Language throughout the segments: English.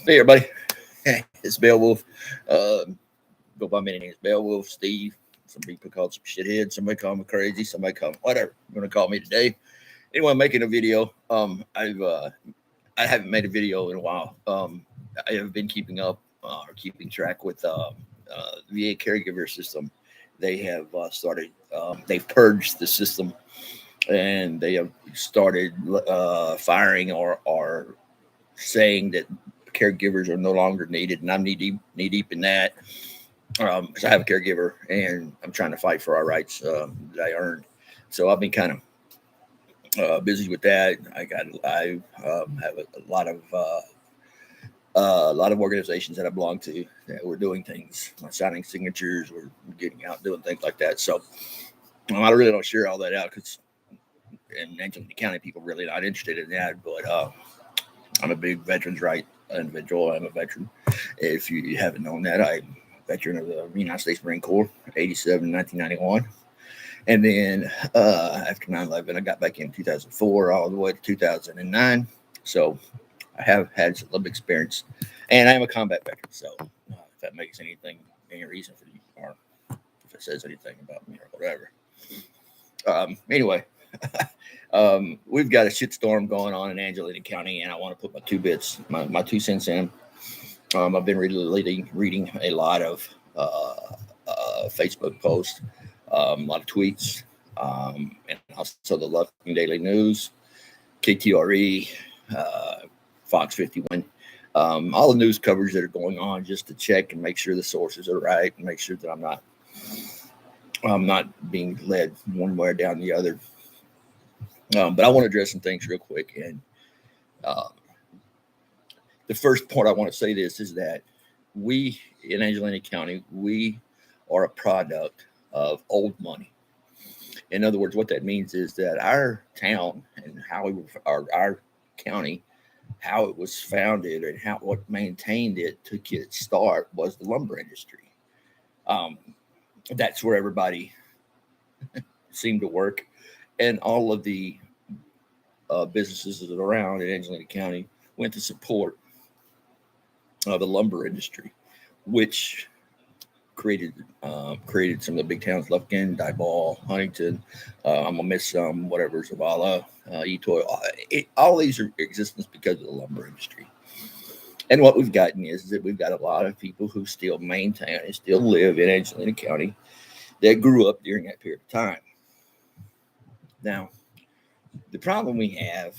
Hey everybody, it's Beowulf. Go by many names: Beowulf, Steve. Some people call it some shithead. Somebody call me crazy. Somebody call me whatever. You're gonna call me today. Anyway, I'm making a video. I haven't made a video in a while. I have been keeping up or keeping track with VA caregiver system. They have started. They've purged the system, and they have started firing or saying that caregivers are no longer needed, and I'm knee deep in that because I have a caregiver and I'm trying to fight for our rights that I earned. So I've been kind of busy with that. I have a lot of organizations that I belong to that we're doing things, signing signatures, we're getting out doing things like that. So I really don't share all that out because in Angelina County people really not interested in that, but. I'm a big veterans' right individual. I'm a veteran. If you haven't known that, I'm a veteran of the United States Marine Corps, 87, 1991. And then after 9/11, I got back in 2004 all the way to 2009. So I have had a little experience. And I am a combat veteran. So if that makes any reason for you, or if it says anything about me or whatever. Anyway, we've got a shitstorm going on in Angelina County, and I want to put my 2 cents in. I've been reading a lot of Facebook posts, a lot of tweets, and also the Lufkin Daily News, KTRE, Fox 51, all the news coverage that are going on, just to check and make sure the sources are right and make sure that I'm not being led one way or down the other. But I want to address some things real quick. And uh, the first point I want to say this is that we in Angelina County, we are a product of old money. In other words, what that means is that our town and our county, how it was founded and what maintained it took its start was the lumber industry. Um, that's where everybody seemed to work, and all of the businesses that are around in Angelina County went to support the lumber industry, which created some of the big towns: Lufkin, Diboll, Huntington. I'm gonna miss some, whatever, Zavala, Etoy. All these are existence because of the lumber industry. And what we've gotten is that we've got a lot of people who still maintain and still live in Angelina County that grew up during that period of time. Now, the problem we have,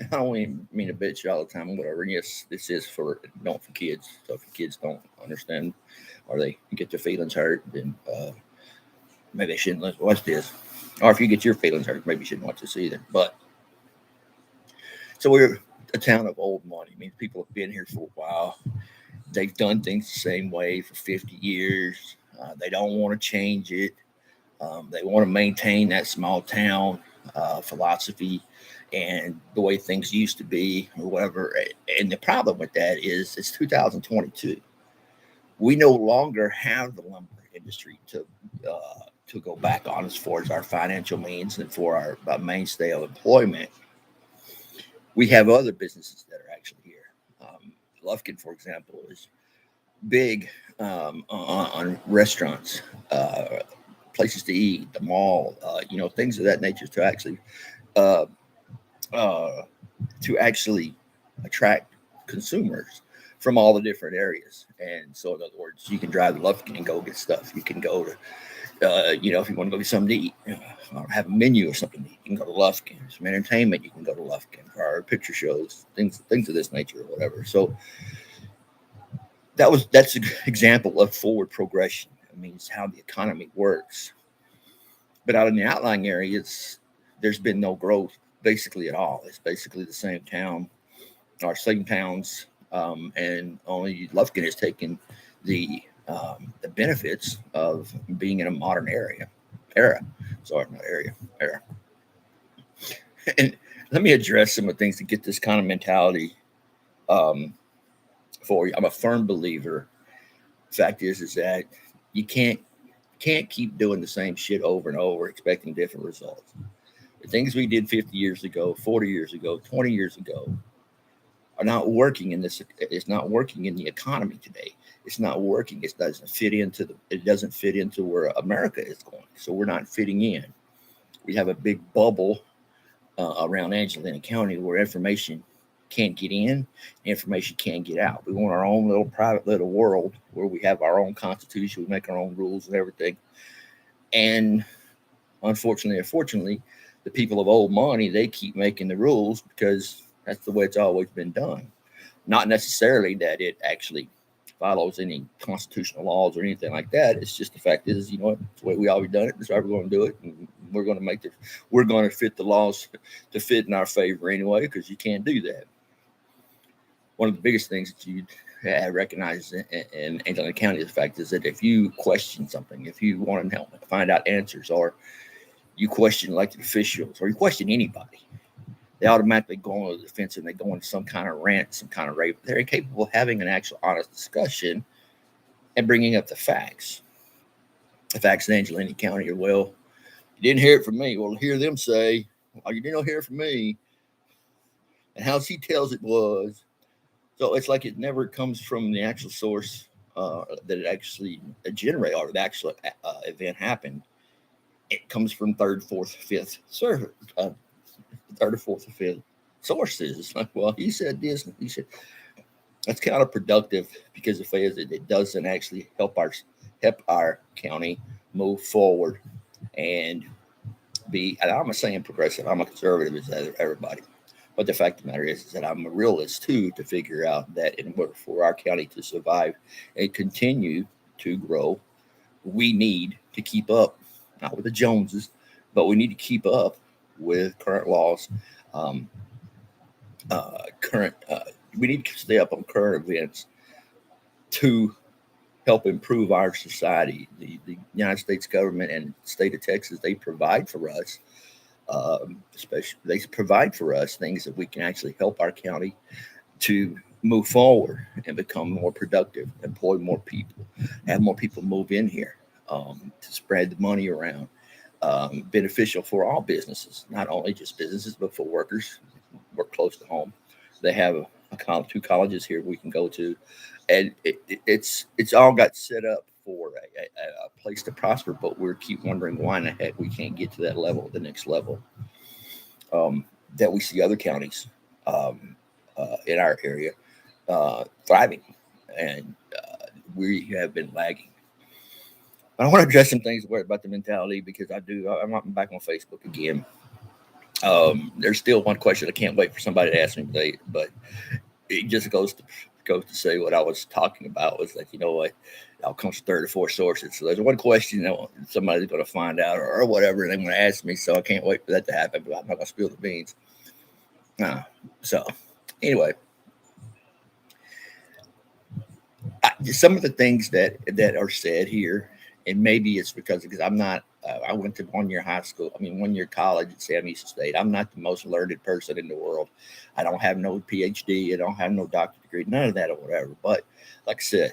I don't even mean to bitch all the time or whatever. Yes, this is for kids. So if kids don't understand or they get their feelings hurt, then maybe they shouldn't watch this. Or if you get your feelings hurt, maybe you shouldn't watch this either. But so we're a town of old money. I mean, people have been here for a while. They've done things the same way for 50 years. They don't want to change it. They want to maintain that small town philosophy and the way things used to be or whatever. And the problem with that is it's 2022. We no longer have the lumber industry to go back on as far as our financial means and for our mainstay of employment. We have other businesses that are actually here. Lufkin, for example, is big on restaurants, places to eat, the mall, things of that nature uh, uh, to actually attract consumers from all the different areas. And so, in other words, you can drive to Lufkin and go get stuff. You can go to, if you want to go get something to eat or have a menu or something to eat, you can go to Lufkin. Some entertainment, you can go to Lufkin, or picture shows, things of this nature or whatever. So that's an example of forward progression. It means how the economy works. But out in the outlying areas, there's been no growth basically at all. It's basically the same town or same towns, and only Lufkin has taken the benefits of being in a modern era. Sorry, not area era. And let me address some of the things to get this kind of mentality um, for you. I'm a firm believer. Fact is that you can't keep doing the same shit over and over expecting different results. The things we did 50 years ago, 40 years ago, 20 years ago not working in this. It's not working in the economy today. It's not working. It doesn't fit into where America is going. So we're not fitting in. We have a big bubble around Angelina County where information can't get in, information can't get out. We want our own little private little world where we have our own constitution, we make our own rules and everything. And unfortunately or fortunately, the people of old money, they keep making the rules because that's the way it's always been done. Not necessarily that it actually follows any constitutional laws or anything like that. It's just the fact is, it's the way we always done it. That's why we're going to do it. And we're going to fit the laws to fit in our favor anyway, because you can't do that. One of the biggest things that you recognize in Angelina County is the fact is that if you question something, if you want to find out answers, or you question elected officials, or you question anybody, they automatically go on the defense and they go into some kind of rant, some kind of rape. They're incapable of having an actual honest discussion and bringing up the facts. The facts in Angelina County are, well, you didn't hear it from me. Well, hear them say, well, you didn't hear it from me. And how she tells it was. So it's like it never comes from the actual source that it actually generated or the actual event happened. It comes from third, fourth, fifth sources. It's like, well, he said this, and he said that's counterproductive because the fact is that it doesn't actually help our county move forward and be. And I'm not saying progressive. I'm a conservative as everybody. But the fact of the matter is that I'm a realist too, to figure out that in order for our county to survive and continue to grow, we need to keep up, not with the Joneses, but we need to keep up with current laws. Um, we need to stay up on current events to help improve our society. The United States government and the state of Texas, they provide for us. Especially they provide for us things that we can actually help our county to move forward and become more productive, employ more people, have more people move in here, to spread the money around. Beneficial for all businesses, not only just businesses, but for workers work close to home. They have two colleges here we can go to, and it's all got set up for a place to prosper. But we keep wondering why in the heck we can't get to that level, the next level, that we see other counties in our area thriving, and we have been lagging. I want to address some things about the mentality because I'm back on Facebook again. There's still one question I can't wait for somebody to ask me today, but it just goes to say what I was talking about was that, what, it all comes from 34 sources. So there's one question that somebody's going to find out or whatever, and they're going to ask me. So I can't wait for that to happen, but I'm not going to spill the beans. So anyway, some of the things that are said here, and maybe it's because I'm not. I went to 1 year high school. 1 year college at Sam Houston State. I'm not the most learned person in the world. I don't have no PhD. I don't have no doctorate degree. None of that or whatever. But like I said,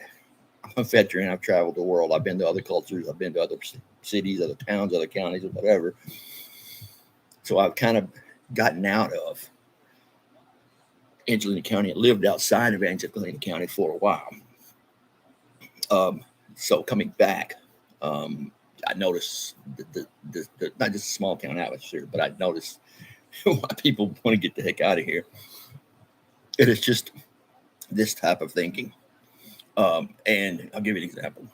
I'm a veteran. I've traveled the world. I've been to other cultures. I've been to other cities, other towns, other counties, or whatever. So I've kind of gotten out of Angelina County and lived outside of Angelina County for a while. So coming back, I noticed the not just a small town atmosphere, but I noticed why people want to get the heck out of here. It is just this type of thinking. And I'll give you an example.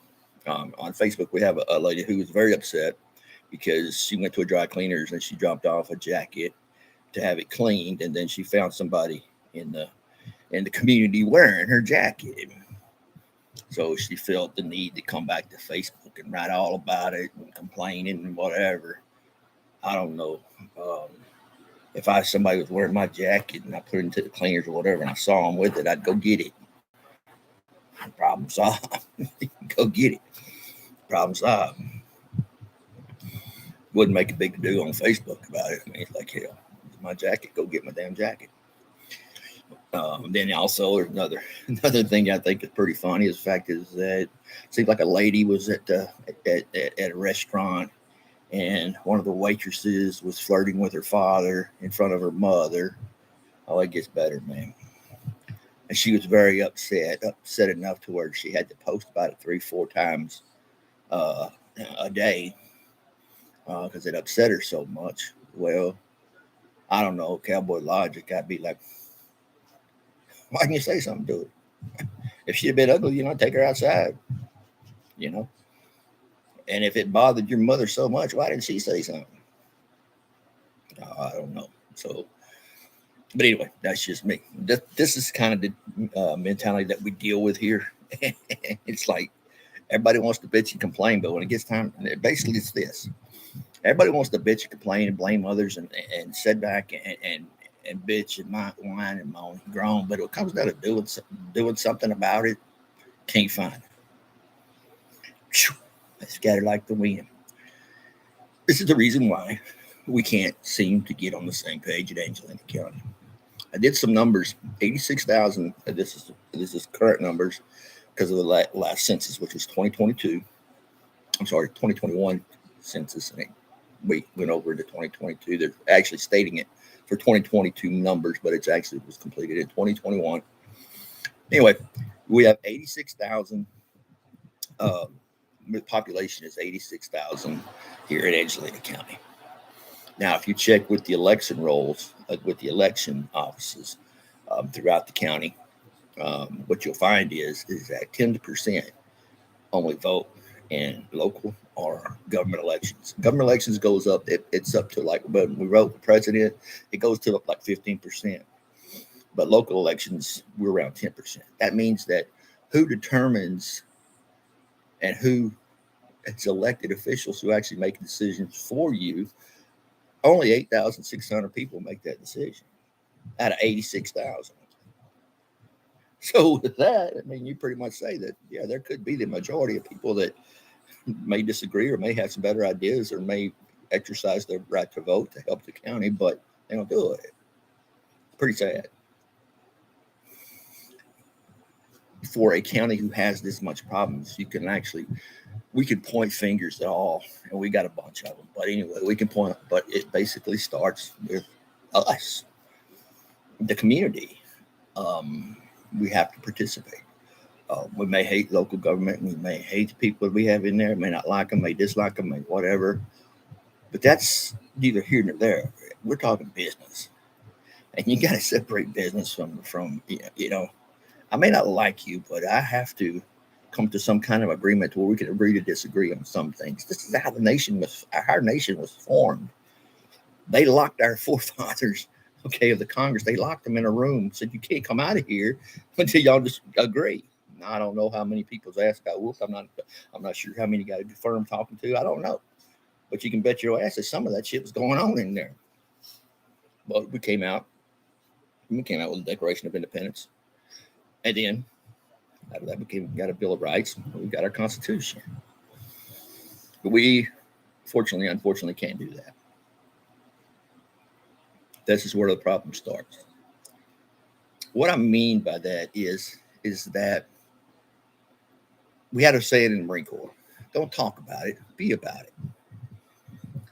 On Facebook, we have a lady who was very upset because she went to a dry cleaners and she dropped off a jacket to have it cleaned, and then she found somebody in the community wearing her jacket. So she felt the need to come back to Facebook and write all about it and complaining and whatever. I don't know. If somebody was wearing my jacket and I put it into the cleaners or whatever and I saw them with it, I'd go get it. Problem solved. Go get it. Problem solved. Wouldn't make a big deal on Facebook about it. It's like, hell, it's my jacket. Go get my damn jacket. Then also there's another thing I think is pretty funny. Is the fact is that it seems like a lady was at a restaurant, and one of the waitresses was flirting with her father in front of her mother. Oh, it gets better, man. And she was very upset enough to where she had to post about it 3, 4 times uh, a day because it upset her so much. Well, I don't know. Cowboy logic. I'd be like, why didn't you say something to her? If she'd been ugly, take her outside, you know. And if it bothered your mother so much, why didn't she say something? I don't know. So, but anyway, that's just me. This is kind of the mentality that we deal with here. It's like everybody wants to bitch and complain, but when it gets time, basically it's this: everybody wants to bitch and complain and blame others and sit back and bitch and whine and moan and groan. But when it comes down to doing something about it, can't find it. They scatter like the wind. This is the reason why we can't seem to get on the same page at Angelina County. I did some numbers. 86,000. This is current numbers because of the last census, which was 2022. I'm sorry, 2021 census. And we went over into 2022. They're actually stating it for 2022 numbers, but it was completed in 2021. Anyway, we have 86,000. The population is 86,000 here in Angelina County. Now, if you check with the election rolls, with the election offices throughout the county, what you'll find is that 10% only vote in local or government elections. Government elections goes up; it's up to like when we vote for president, it goes to like 15%. But local elections, we're around 10%. That means that who determines and who it's elected officials who actually make decisions for you. Only 8,600 people make that decision out of 86,000. So with that, I mean, you pretty much say that, yeah, there could be the majority of people that may disagree or may have some better ideas or may exercise their right to vote to help the county, but they don't do it. Pretty sad. For a county who has this much problems, we could point fingers at all, and we got a bunch of them. But anyway, we can point, but it basically starts with us, the community. We have to participate. We may hate local government, we may hate the people we have in there, may not like them, may dislike them, may whatever. But that's neither here nor there. We're talking business, and you got to separate business from. I may not like you, but I have to come to some kind of agreement where we can agree to disagree on some things. This is how our nation was formed. They locked our forefathers, okay, of the Congress. They locked them in a room, said you can't come out of here until y'all just agree. Now, I don't know how many people's ass got whooped. I'm not sure how many got a firm talking to. I don't know, but you can bet your ass that some of that shit was going on in there. But we came out. We came out with the Declaration of Independence, and then out of that we got a Bill of Rights. We got our Constitution. But we, unfortunately, can't do that. This is where the problem starts. What I mean by that is that we had a saying in the Marine Corps: don't talk about it, be about it.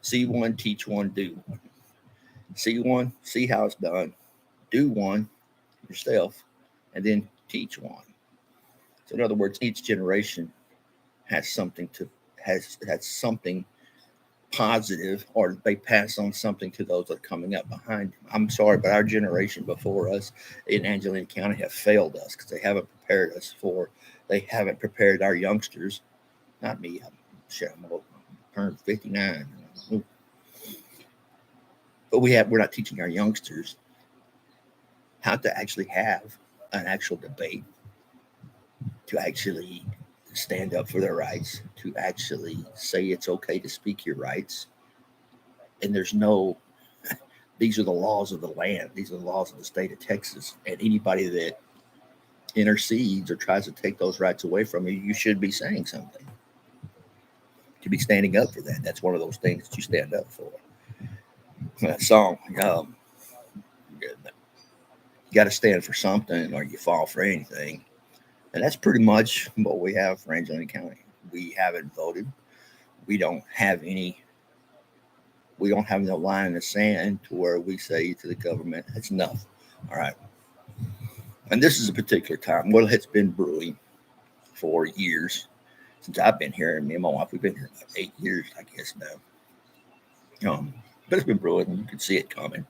See one, teach one, do one. See one, see how it's done, do one yourself, and then teach one. So in other words, each generation has something positive, or they pass on something to those that are coming up behind them. I'm sorry, but our generation before us in Angelina County have failed us because they haven't prepared our youngsters. Not me. I'm turned 59. But we're not teaching our youngsters how to actually have an actual debate, to actually stand up for their rights, to actually say it's okay to speak your rights. And these are the laws of the land. These are the laws of the state of Texas. And anybody that intercedes or tries to take those rights away from you, you should be saying something. To be standing up for that. That's one of those things that you stand up for. That song, you got to stand for something or you fall for anything. And that's pretty much what we have for Angelina County. We haven't voted. We don't have no line in the sand to where we say to the government, that's enough. All right. And this is a particular time. Well, it's been brewing for years since I've been here. And me and my wife, we've been here about 8 years, I guess now. But it's been brewing. You can see it coming.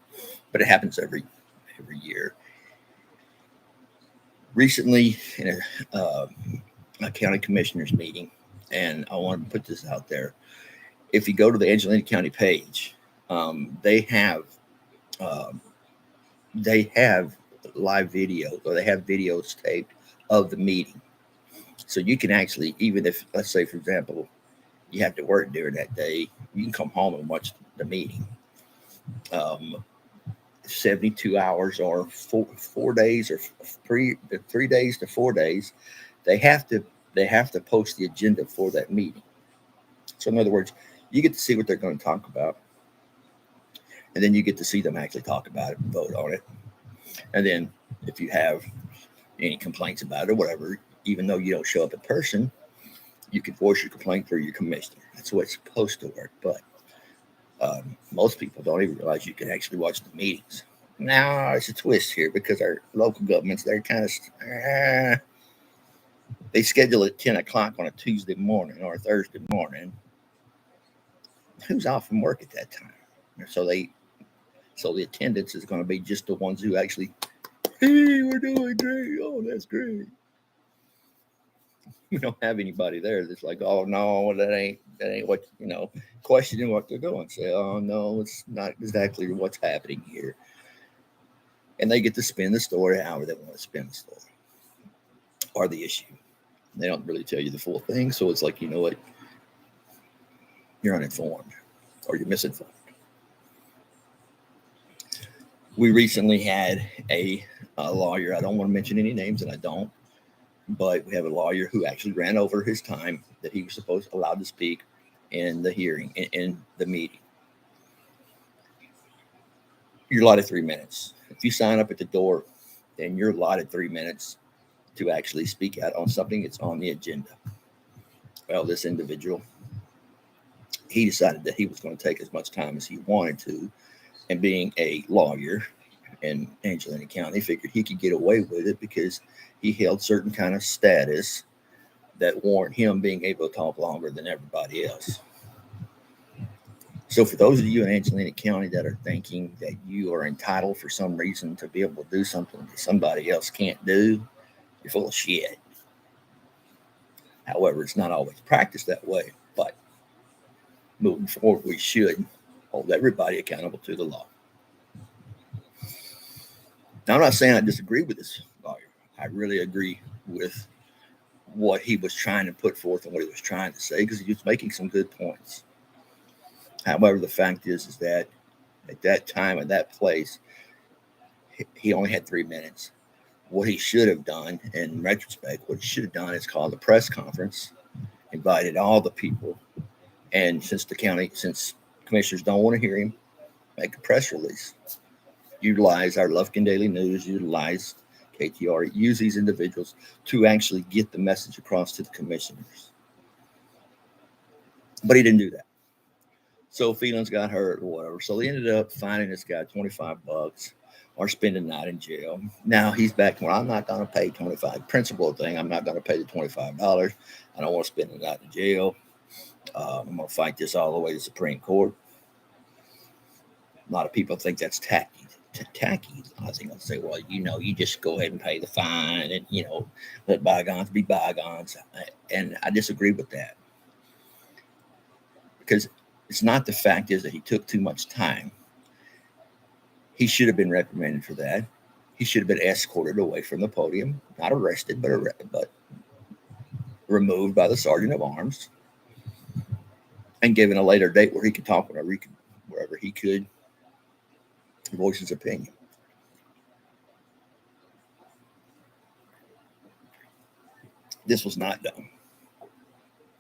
But it happens every year. Recently, in a county commissioners meeting, and I want to put this out there. If you go to the Angelina County page, they have um, they have live video, or they have videos taped of the meeting. So you can actually, even if, let's say, for example, you have to work during that day, you can come home and watch the meeting. Um, 72 hours or 4 days or 3 days to 4 days, they have to post the agenda for that meeting. So in other words, you get to see what they're going to talk about, and then you get to see them actually talk about it and vote on it. And then if you have any complaints about it or whatever, even though you don't show up in person, you can voice your complaint through your commissioner. That's the way it's supposed to work. But most people don't even realize you can actually watch the meetings. Now, it's a twist here because our local governments, they're kind of, they schedule at 10 o'clock on a Tuesday morning or a Thursday morning. Who's off from work at that time? So the attendance is going to be just the ones who actually, hey, we're doing great. Oh, that's great. We don't have anybody there that's like, oh no, that ain't what questioning what they're doing. Say, oh no, it's not exactly what's happening here. And they get to spin the story however they want to spin the story or the issue. They don't really tell you the full thing, so it's like, you know what, you're uninformed or you're misinformed. We recently had a lawyer. I don't want to mention any names, and I don't. But we have a lawyer who actually ran over his time that he was supposed allowed to speak in the hearing, in the meeting. You're allotted 3 minutes. If you sign up at the door, then you're allotted 3 minutes to actually speak out on something that's on the agenda. Well, this individual, he decided that he was going to take as much time as he wanted to, and being a lawyer in Angelina County, figured he could get away with it because he held certain kind of status that warrant him being able to talk longer than everybody else. So for those of you in Angelina County that are thinking that you are entitled for some reason to be able to do something that somebody else can't do, you're full of shit. However, it's not always practiced that way, but moving forward, we should hold everybody accountable to the law. Now, I'm not saying I disagree with this lawyer. I really agree with what he was trying to put forth and what he was trying to say, because he was making some good points. However, the fact is that at that time and that place, he only had 3 minutes. What he should have done, in retrospect, what he should have done is called a press conference, invited all the people, and since commissioners don't want to hear him, make a press release. Utilize our Lufkin Daily News, utilize KTR, use these individuals to actually get the message across to the commissioners. But he didn't do that. So feelings got hurt or whatever. So they ended up fining this guy $25 or spending the night in jail. Now he's back to where I'm not going to pay 25. Principal thing, I'm not going to pay the $25. I don't want to spend the night in jail. I'm going to fight this all the way to the Supreme Court. A lot of people think that's tacky. I think I'll say, well, you just go ahead and pay the fine and, let bygones be bygones. And I disagree with that. Because it's not the fact is that he took too much time. He should have been reprimanded for that. He should have been escorted away from the podium, not arrested, but removed by the sergeant of arms and given a later date where he could talk wherever he could voice his opinion. This was not done.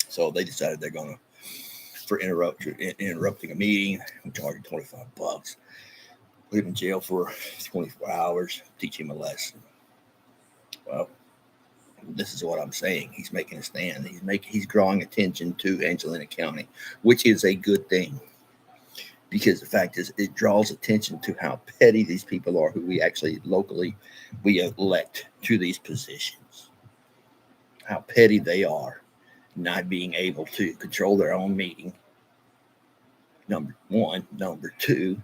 So they decided they're going to, for interrupting a meeting, charge him $25. Put him in jail for 24 hours, teach him a lesson. Well, this is what I'm saying. He's making a stand. He's drawing attention to Angelina County, which is a good thing. because the fact is, it draws attention to how petty these people are who we actually locally we elect to these positions. How petty they are, not being able to control their own meeting. Number one. Number two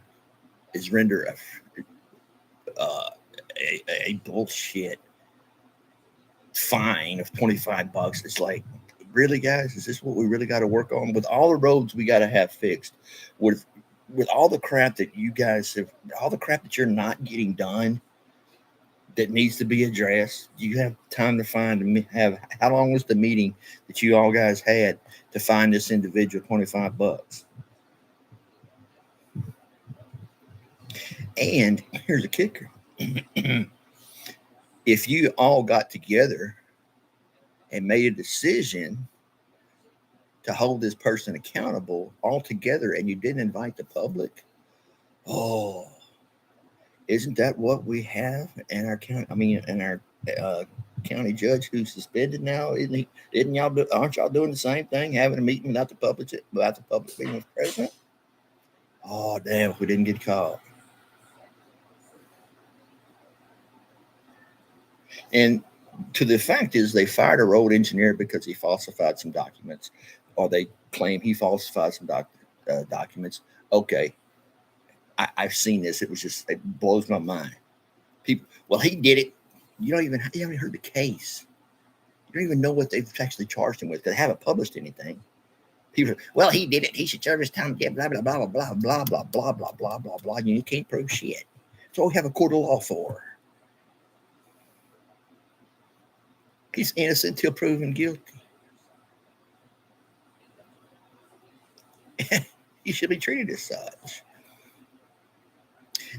is render a bullshit fine of $25. It's like, really, guys, is this what we really got to work on? With all the roads we got to have fixed, with all the crap that you guys have, all the crap that you're not getting done that needs to be addressed, do you have time to find and have, how long was the meeting that you all guys had to find this individual $25? And here's a kicker. If you all got together and made a decision to hold this person accountable all together and you didn't invite the public, oh, isn't that what we have in our county? I mean, in our county judge who's suspended now, isn't he? Didn't y'all do? Aren't y'all doing the same thing? Having a meeting without the public being with the president? Oh, damn! If we didn't get caught. And to the fact is, they fired a road engineer because he falsified some documents, or they claim he falsified some documents. Okay, I've seen this. It blows my mind. People, well, he did it. You haven't heard the case. You don't even know what they've actually charged him with. They haven't published anything. People, well, he did it. He should serve his time. Yeah, blah blah blah blah blah blah blah blah blah blah blah. You can't prove shit. That's all we have a court of law for. He's innocent till proven guilty. He should be treated as such.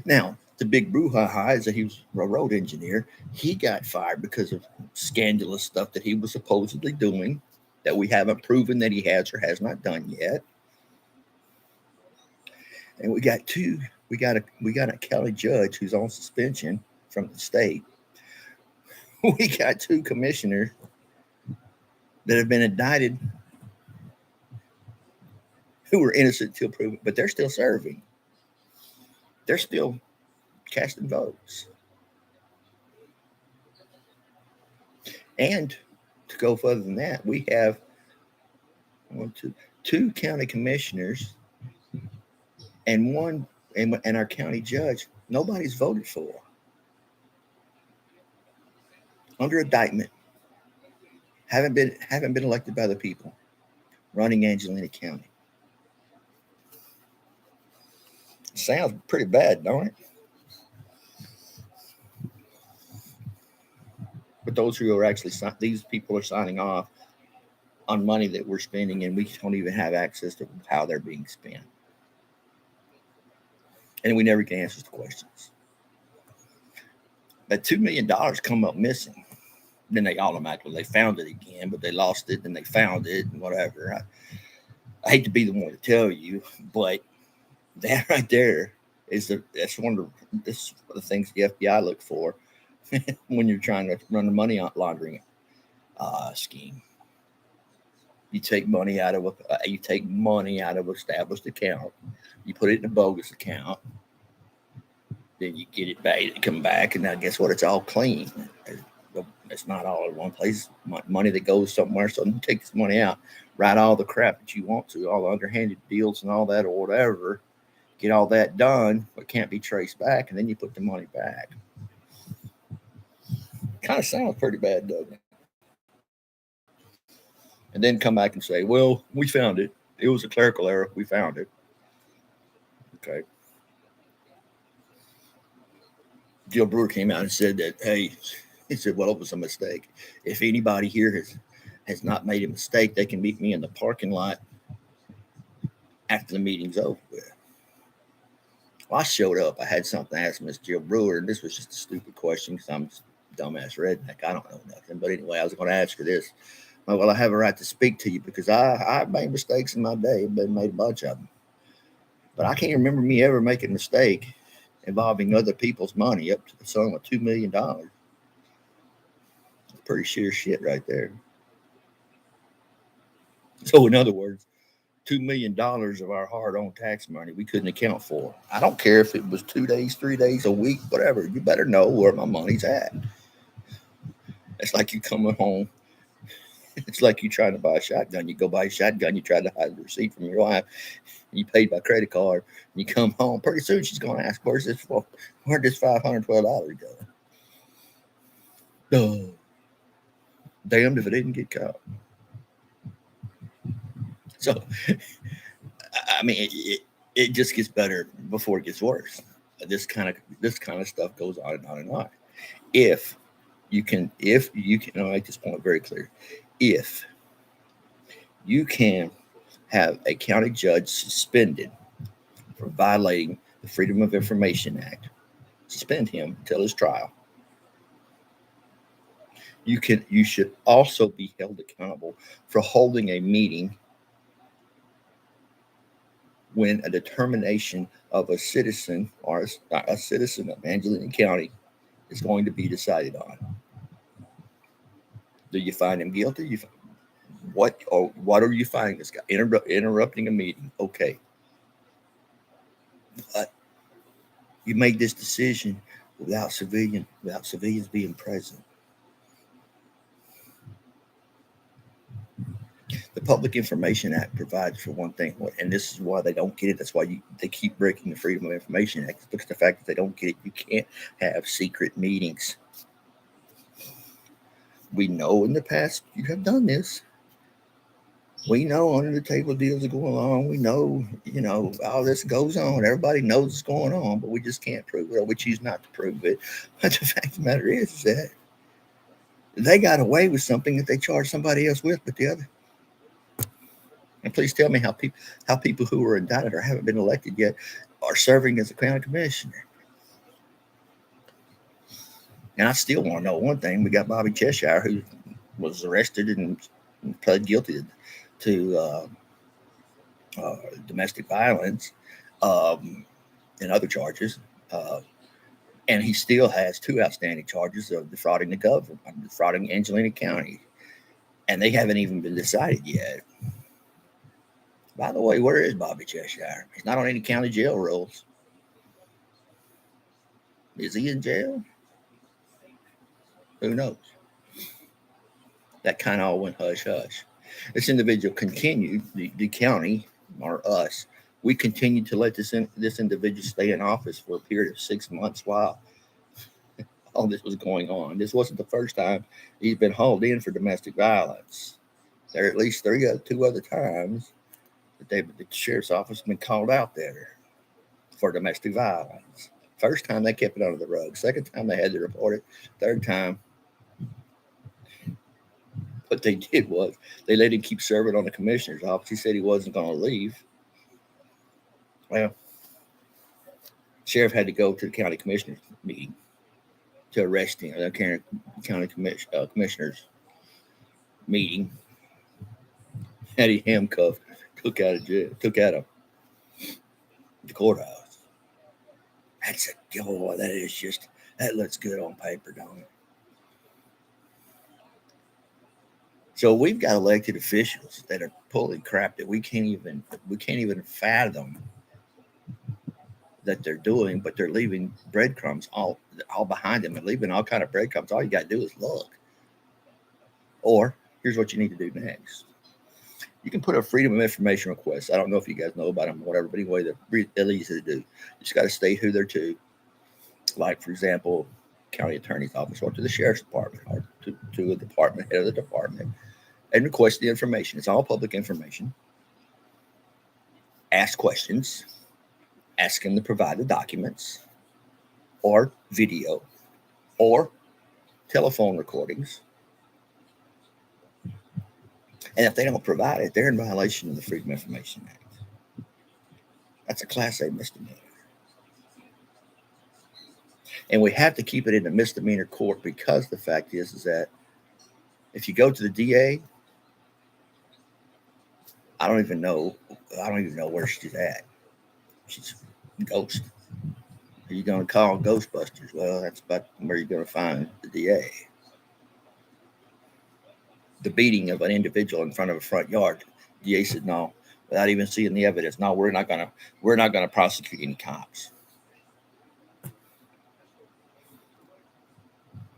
Now, the big brouhaha is that he was a road engineer. He got fired because of scandalous stuff that he was supposedly doing that we haven't proven that he has or has not done yet. And we got a county judge who's on suspension from the state. We got two commissioners that have been indicted who were innocent till proven, but they're still serving. They're still casting votes. And to go further than that, we have two county commissioners and our county judge nobody's voted for under indictment. Haven't been elected by the people running Angelina County. Sounds pretty bad, don't it? But those who are actually these people are signing off on money that we're spending, and we don't even have access to how they're being spent, and we never can answer the questions. That $2 million come up missing. Then they found it again, but they lost it, and they found it, and whatever. I hate to be the one to tell you, but that right there is one of the things the FBI look for when you're trying to run a money laundering scheme. You take money out of established account, you put it in a bogus account, then you get it back, it come back, and now guess what? It's all clean. It's not all in one place. Money that goes somewhere. So you take this money out, write all the crap that you want to, all the underhanded deals and all that, or whatever. Get all that done, but can't be traced back, and then you put the money back. Kind of sounds pretty bad, doesn't it? And then come back and say, well, we found it. It was a clerical error. We found it. Okay. Jill Brewer came out and said that, hey, he said, well, it was a mistake. If anybody here has not made a mistake, they can meet me in the parking lot after the meeting's over with. Well, I showed up. I had something to ask Miss Jill Brewer, and this was just a stupid question because I'm just a dumbass redneck. I don't know nothing. But anyway, I was going to ask her this. Well, I have a right to speak to you because I've made mistakes in my day. I've made a bunch of them. But I can't remember me ever making a mistake involving other people's money up to the sum of $2 million. That's pretty sheer shit right there. So in other words, $2 million of our hard-earned tax money we couldn't account for. I don't care if it was 2 days, 3 days, a week, whatever. You better know where my money's at. It's like you coming home. It's like you trying to buy a shotgun. You go buy a shotgun. You try to hide the receipt from your wife. You paid by credit card. And you come home. Pretty soon she's going to ask, where'd this $512 go? Duh. Damned if it didn't get caught. So, I mean, it just gets better before it gets worse. This kind of stuff goes on and on and on. If I'll make this point very clear. If you can have a county judge suspended for violating the Freedom of Information Act, suspend him until his trial. You should also be held accountable for holding a meeting when a determination of a citizen or a citizen of Angelina County is going to be decided on. Do you find him guilty? What are you finding this guy interrupting a meeting? Okay, but you made this decision without civilians being present. The Public Information Act provides for one thing, and this is why they don't get it. That's why they keep breaking the Freedom of Information Act. Look at the fact that they don't get it. You can't have secret meetings. We know in the past you have done this. We know under the table deals are going on. We know, all this goes on. Everybody knows what's going on, but we just can't prove it, or we choose not to prove it. But the fact of the matter is that they got away with something that they charged somebody else with, but the other. And please tell me how people who were indicted or haven't been elected yet are serving as a county commissioner. And I still want to know one thing. We got Bobby Cheshire, who was arrested and pled guilty to domestic violence and other charges. And he still has 2 outstanding charges of defrauding the government, defrauding Angelina County. And they haven't even been decided yet. By the way, where is Bobby Cheshire? He's not on any county jail rolls. Is he in jail? Who knows? That kind of all went hush hush. This individual continued, the county, or us, we continued to let this individual stay in office for a period of 6 months while all this was going on. This wasn't the first time he's been hauled in for domestic violence. There are at least 2 other times that the sheriff's office has been called out there for domestic violence. First time they kept it under the rug. Second time they had to report it. Third time, what they did was they let him keep serving on the commissioner's office. He said he wasn't going to leave. Well, sheriff had to go to the county commissioner's meeting to arrest him. The county commissioner's meeting had him handcuffed, took out of the courthouse. That looks good on paper, don't it? So we've got elected officials that are pulling crap that we can't even fathom that they're doing, but they're leaving breadcrumbs all behind them and leaving all kind of breadcrumbs. All you got to do is look. Or here's what you need to do next. You can put a Freedom of Information request. I don't know if you guys know about them or whatever, but anyway, they're easy to do. You just got to state who they're to. Like, for example, county attorney's office or to the sheriff's department or to a department, head of the department, and request the information. It's all public information. Ask questions. Ask them to provide the documents or video or telephone recordings. And if they don't provide it, they're in violation of the Freedom of Information Act. That's a Class A misdemeanor. And we have to keep it in a misdemeanor court because the fact is that if you go to the DA, I don't even know where she's at. She's a ghost. Are you going to call Ghostbusters? Well, that's about where you're going to find the DA. The beating of an individual in front of a front yard. The DA said, no, without even seeing the evidence. No, we're not gonna prosecute any cops.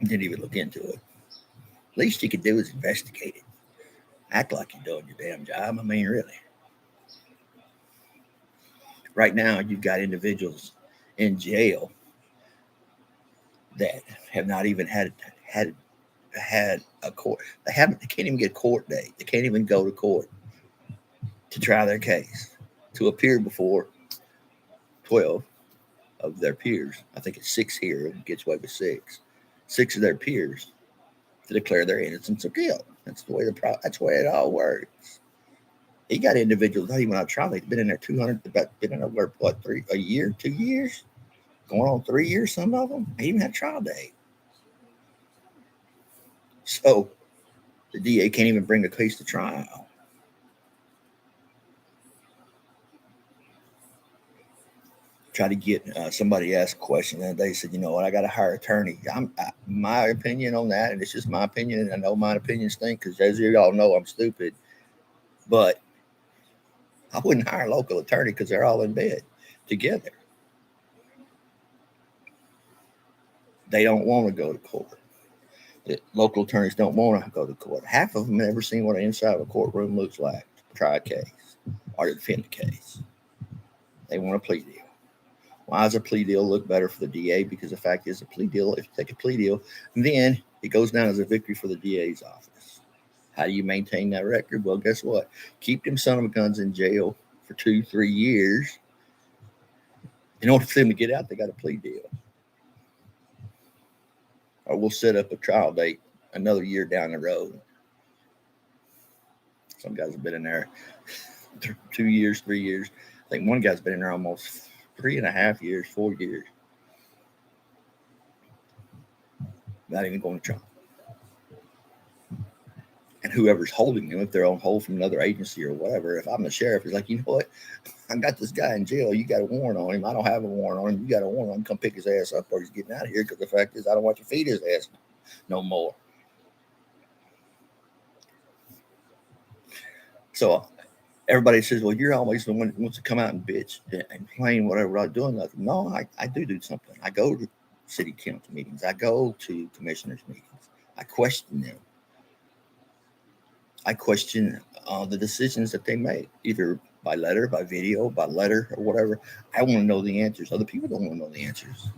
Didn't even look into it. Least you could do is investigate it. Act like you're doing your damn job. I mean, really. Right now, you've got individuals in jail that have not even had a court. They can't even get a court date. They can't even go to court to try their case, to appear before 12 of their peers. I think it's 6 here. It gets away with 6. 6 of their peers to declare their innocence or guilt. That's the way that's the way it all works. You got individuals not even on trial. They've been in there 200, been in there what, a year, 2 years, going on 3 years. Some of them they even had a trial date. So the DA can't even bring the case to trial. Try to get somebody asked a question and they said, you know what, I got to hire an attorney. My opinion on that, and it's just my opinion, and I know my opinions stink because as you all know, I'm stupid. But I wouldn't hire a local attorney because they're all in bed together. They don't want to go to court. The local attorneys don't want to go to court. Half of them never seen what an inside of a courtroom looks like to try a case or to defend a case. They want a plea deal. Why does a plea deal look better for the DA? Because the fact is, a plea deal, if you take a plea deal, then it goes down as a victory for the DA's office. How do you maintain that record? Well, guess what? Keep them son of a guns in jail for 2-3 years. In order for them to get out, they got a plea deal. Or we'll set up a trial date another year down the road. Some guys have been in there 2 years, 3 years. I think one guy's been in there almost 3.5 years, 4 years. Not even going to trial. And whoever's holding them, if they're on hold from another agency or whatever, if I'm the sheriff, he's like, you know what? I got this guy in jail. You got a warrant on him. I don't have a warrant on him. You got a warrant on him. Come pick his ass up or he's getting out of here because the fact is I don't want to feed his ass no more. So everybody says, well, you're always the one that wants to come out and bitch and complain whatever I'm doing. Nothing. No, I do something. I go to city council meetings. I go to commissioners meetings. I question them. I question the decisions that they make, either by letter, by video, by letter, or whatever. I want to know the answers. Other people don't want to know the answers.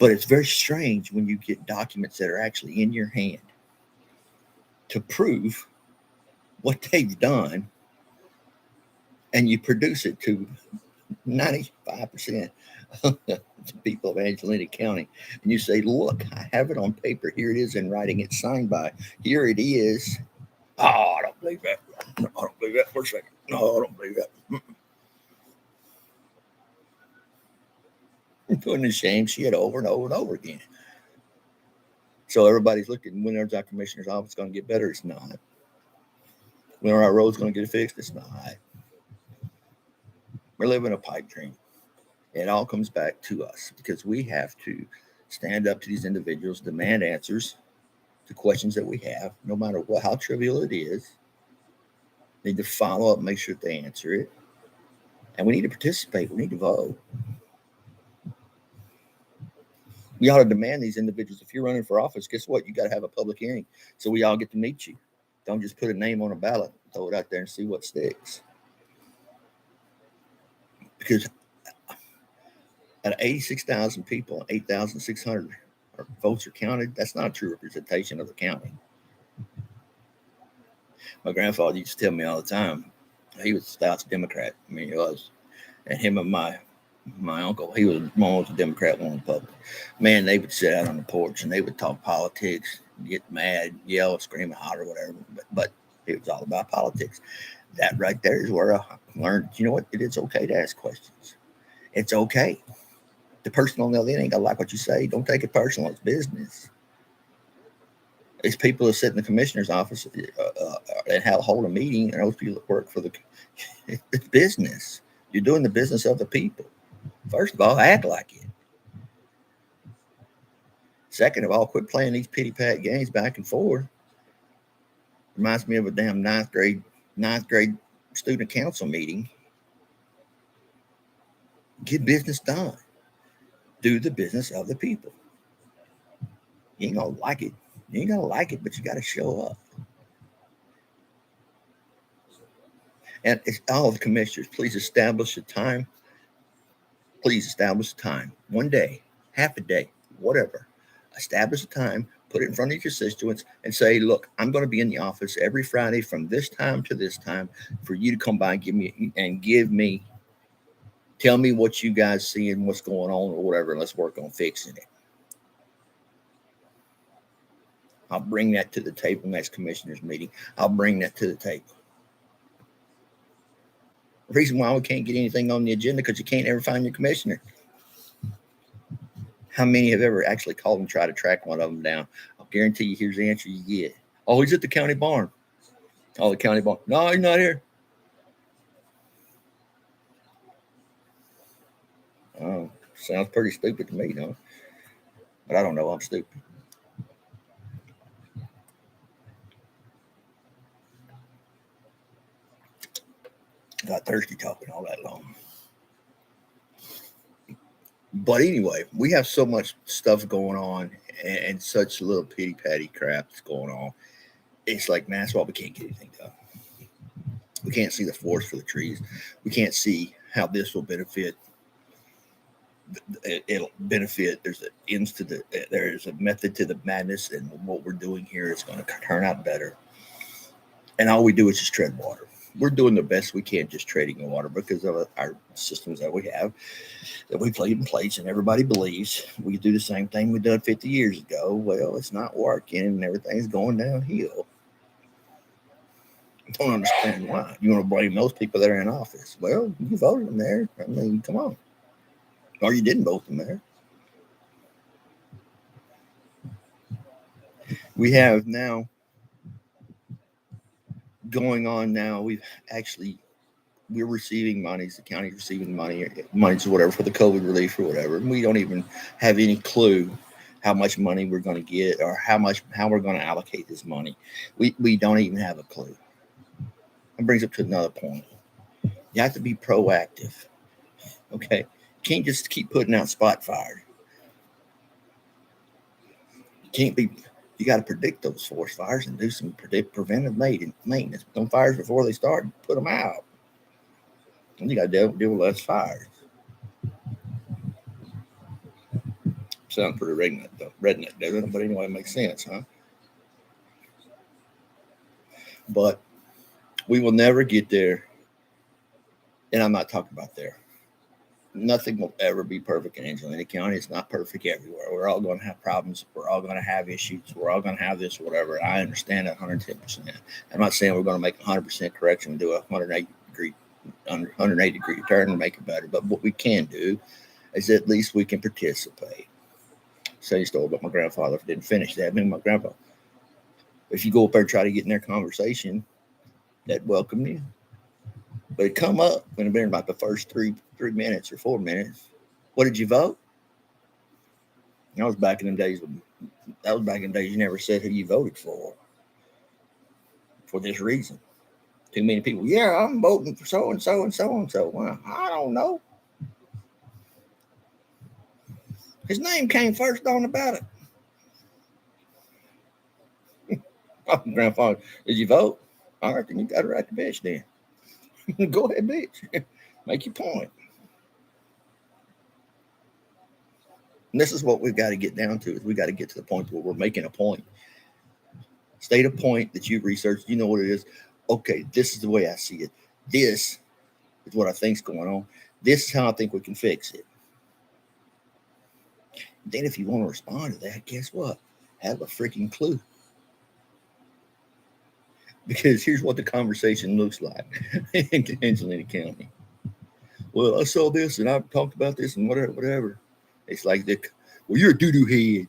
But it's very strange when you get documents that are actually in your hand to prove what they've done, and you produce it to 95% of the people of Angelina County, and you say, look, I have it on paper. Here it is in writing. It's signed by. Here it is. Oh, I don't believe that. I don't believe that for a second. No, I don't believe that. Putting the same shit over and over and over again. So everybody's looking, when there's our commissioner's office going to get better? It's not. When our road's going to get fixed? It's not. We're living a pipe dream. It all comes back to us because we have to stand up to these individuals, demand answers to questions that we have, no matter how trivial it is. Need to follow up, make sure that they answer it. And we need to participate. We need to vote. We ought to demand these individuals. If you're running for office, guess what? You got to have a public hearing so we all get to meet you. Don't just put a name on a ballot, throw it out there and see what sticks. Because out of 86,000 people, 8,600 votes are counted. That's not a true representation of the county. My grandfather used to tell me all the time, he was a stout Democrat. I mean, he was. And him and my uncle, he was one was a Democrat, one Republican. Man, they would sit out on the porch and they would talk politics, get mad, yell, scream, holler, whatever. But it was all about politics. That right there is where I learned, you know what? It is okay to ask questions. It's okay. The person on the other end ain't gonna like what you say. Don't take it personal. It's business. It's people that sit in the commissioner's office and hold a meeting, and those people that work for the it's business. You're doing the business of the people. First of all, act like it. Second of all, quit playing these pity pat games back and forth. Reminds me of a damn ninth grade student council meeting, get business done. Do the business of the people. You ain't gonna like it. You ain't gonna like it, but you got to show up. And it's all the commissioners. Please establish a time. Please establish a time. One day, half a day, whatever. Establish a time. Put it in front of your constituents and say, "Look, I'm going to be in the office every Friday from this time to this time for you to come by and give me, tell me what you guys see and what's going on or whatever, and let's work on fixing it." I'll bring that to the table next commissioners meeting. I'll bring that to the table. The reason why we can't get anything on the agenda because you can't ever find your commissioner. How many have ever actually called and tried to track one of them down? I'll guarantee you here's the answer you get. Oh, he's at the county barn. Oh, the county barn. No, he's not here. Oh, sounds pretty stupid to me, though. But I don't know. I'm stupid. Got thirsty talking all that long. But anyway, we have so much stuff going on and such little pity patty crap that's going on. It's like, man, that's why we can't get anything done. We can't see the forest for the trees. We can't see how this will benefit. It'll benefit. There's an ends to the. There's a method to the madness, and what we're doing here is going to turn out better. And all we do is just tread water. We're doing the best we can, just treading the water because of our systems that we have, that we played in place, and everybody believes we do the same thing we done 50 years ago. Well, it's not working, and everything's going downhill. I don't understand why. You want to blame those people that are in office? Well, you voted them there. I mean, come on. Or you didn't vote them there. We have now going on now. We're receiving monies. The county's receiving monies or whatever for the COVID relief or whatever. And we don't even have any clue how much money we're going to get or how we're going to allocate this money. We don't even have a clue. That brings up to another point. You have to be proactive. Okay. You can't just keep putting out spot fires. You got to predict those forest fires and do some preventive maintenance. Put them fires before they start, put them out. And you got to deal with less fires. Sounds pretty redneck, doesn't it? But anyway, it makes sense, huh? But we will never get there. And I'm not talking about there. Nothing will ever be perfect in Angelina County. It's not perfect everywhere. We're all going to have problems. We're all going to have issues. We're all going to have this, whatever. I understand that 110%. I'm not saying we're going to make 100% correction and do a 180 degree turn and make it better. But what we can do is at least we can participate. Say story about my grandfather didn't finish that. I mean, my grandpa. If you go up there and try to get in their conversation, they'd welcome you. But it come up when it been about the first 3 minutes or 4 minutes. What did you vote? That was back in the days. You never said who you voted for this reason. Too many people. Yeah, I'm voting for so and so and so and so. Well, I don't know. His name came first on the ballot. Grandfather, did you vote? All right, then you got to write the bitch then. Go ahead, bitch. Make your point. And this is what we've got to get down to. Is we got to get to the point where we're making a point. State a point that you've researched. You know what it is. Okay, this is the way I see it. This is what I think's going on. This is how I think we can fix it. Then if you want to respond to that, guess what? Have a freaking clue. Because here's what the conversation looks like in Angelina County. Well, I saw this and I've talked about this and whatever. It's like, well, you're a doo-doo head.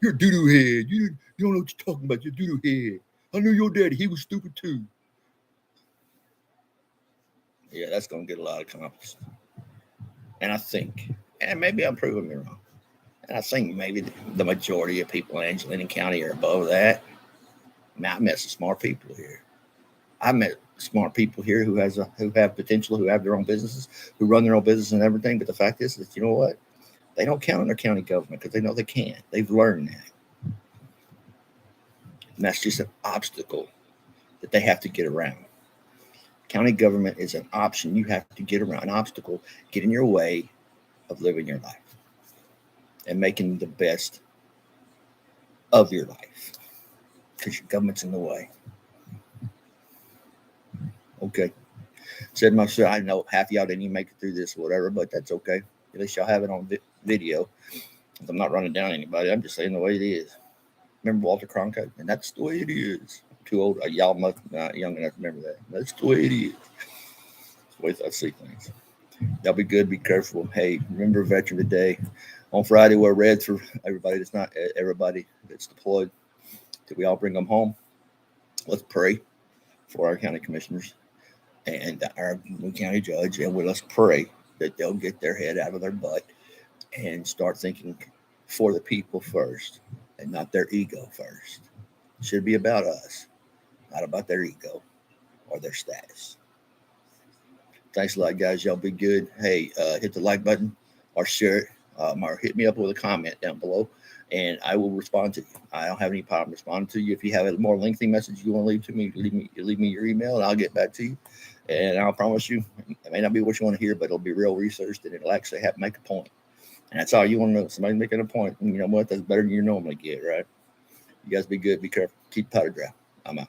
You're a doo-doo head. You don't know what you're talking about. You're a doo-doo head. I knew your daddy. He was stupid too. Yeah, that's going to get a lot accomplished. And I think, and maybe I'm proving me wrong, and I think maybe the majority of people in Angelina County are above that. Man, I met some smart people here. I met smart people here who have potential, who have their own businesses, who run their own business and everything. But the fact is that you know what? They don't count on their county government because they know they can't. They've learned that, and that's just an obstacle that they have to get around. County government is an option you have to get around, an obstacle, get in your way of living your life and making the best of your life because your government's in the way. Okay. Said myself, I know half of y'all didn't even make it through this or whatever, but that's okay. At least y'all have it on video. I'm not running down anybody. I'm just saying the way it is. Remember Walter Cronkite? And that's the way it is. Too old. Y'all must not young enough to remember that. That's the way it is. That's the way I see things. Y'all be good. Be careful. Hey, remember Veteran Day. On Friday, wear red for everybody that's not everybody that's deployed. Did we all bring them home? Let's pray for our county commissioners and our new county judge, and let's pray that they'll get their head out of their butt and start thinking for the people first and not their ego first. It should be about us, not about their ego or their status. Thanks a lot, guys. Y'all be good. Hey, hit the like button or share it, or hit me up with a comment down below, and I will respond to you. I don't have any problem responding to you. If you have a more lengthy message you want to leave to me, leave me your email, and I'll get back to you. And I'll promise you, it may not be what you want to hear, but it'll be real researched, and it'll actually make a point. And that's all you want to know. Somebody making a point. And you know what? That's better than you normally get, right? You guys be good. Be careful. Keep powder dry. I'm out.